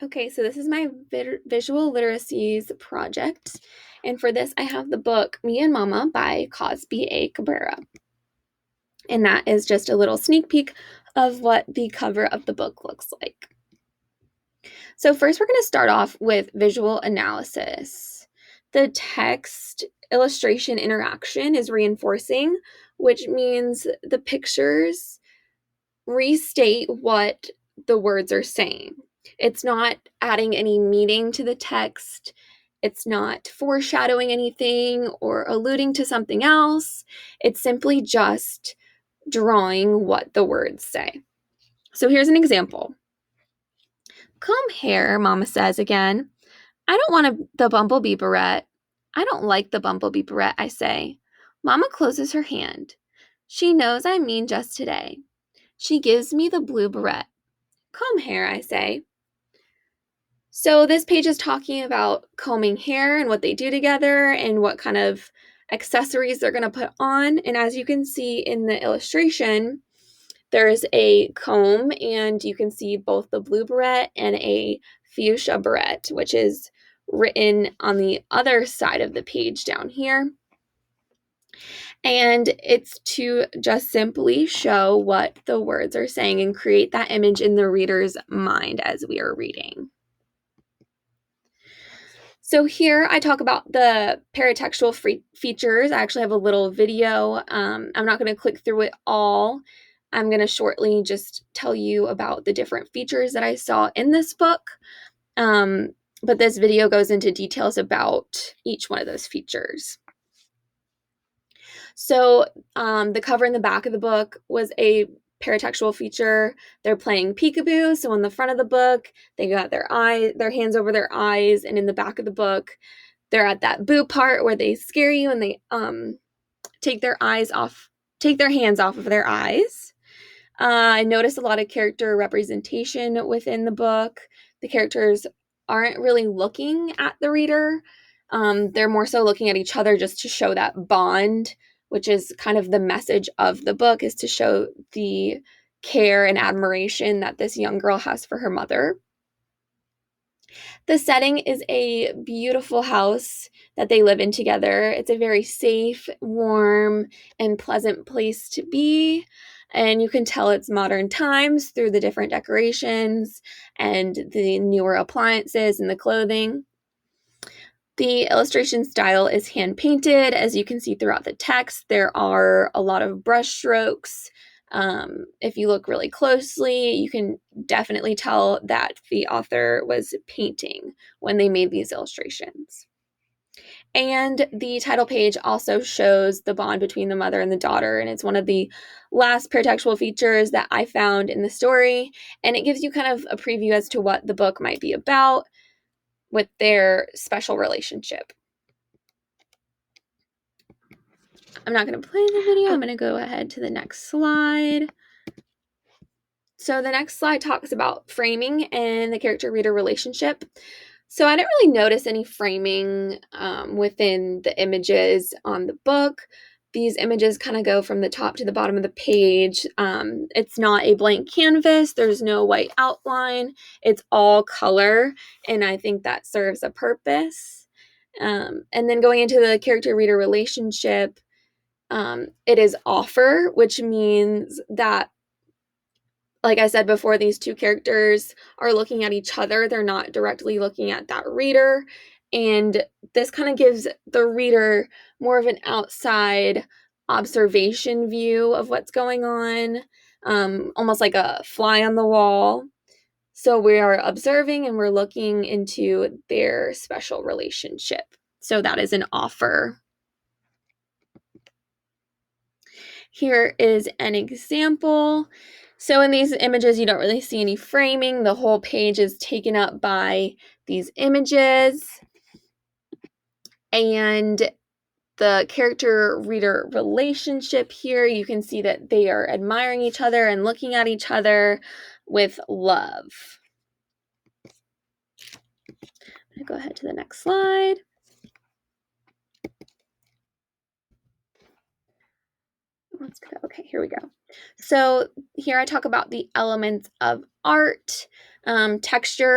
Okay, so this is my visual literacies project. And for this, I have the book Me and Mama by Cosby A. Cabrera. And that is just a little sneak peek of what the cover of the book looks like. So first, we're going to start off with visual analysis. The text illustration interaction is reinforcing, which means the pictures restate what the words are saying. It's not adding any meaning to the text. It's not foreshadowing anything or alluding to something else. It's simply just drawing what the words say. So here's an example. Comb hair, Mama says again. I don't want the bumblebee barrette. I don't like the bumblebee barrette, I say. Mama closes her hand. She knows I mean just today. She gives me the blue barrette. Comb hair, I say. So this page is talking about combing hair and what they do together and what kind of accessories they're going to put on. And as you can see in the illustration, there's a comb and you can see both the blue barrette and a fuchsia barrette, which is written on the other side of the page down here. And it's to just simply show what the words are saying and create that image in the reader's mind as we are reading. So here I talk about the paratextual features. I actually have a little video. I'm not going to click through it all. I'm going to shortly just tell you about the different features that I saw in this book. But this video goes into details about each one of those features. So the cover in the back of the book was a paratextual feature. They're playing peekaboo. So on the front of the book, they got their hands over their eyes, and in the back of the book, they're at that boo part where they scare you and they take their hands off of their eyes. I noticed a lot of character representation within the book. The characters aren't really looking at the reader. They're more so looking at each other just to show that bond, which is kind of the message of the book, is to show the care and admiration that this young girl has for her mother. The setting is a beautiful house that they live in together. It's a very safe, warm, and pleasant place to be. And you can tell it's modern times through the different decorations and the newer appliances and the clothing. The illustration style is hand painted. As you can see throughout the text, there are a lot of brush strokes. If you look really closely, you can definitely tell that the author was painting when they made these illustrations. And the title page also shows the bond between the mother and the daughter, and it's one of the last paratextual features that I found in the story, and it gives you kind of a preview as to what the book might be about with their special relationship. I'm not going to play the video. I'm going to go ahead to the next slide. So the next slide talks about framing and the character-reader relationship. So I didn't really notice any framing within the images on the book. These images kind of go from the top to the bottom of the page. It's not a blank canvas. There's no white outline. It's all color, and I think that serves a purpose. And then going into the character-reader relationship, it is offer, which means that, like I said before, these two characters are looking at each other. They're not directly looking at that reader. And this kind of gives the reader more of an outside observation view of what's going on, almost like a fly on the wall. So we are observing and we're looking into their special relationship. So that is an offer. Here is an example. So in these images, you don't really see any framing. The whole page is taken up by these images. And the character-reader relationship here, you can see that they are admiring each other and looking at each other with love. I'm going to go ahead to the next slide. Okay, here we go. So here I talk about the elements of art, texture.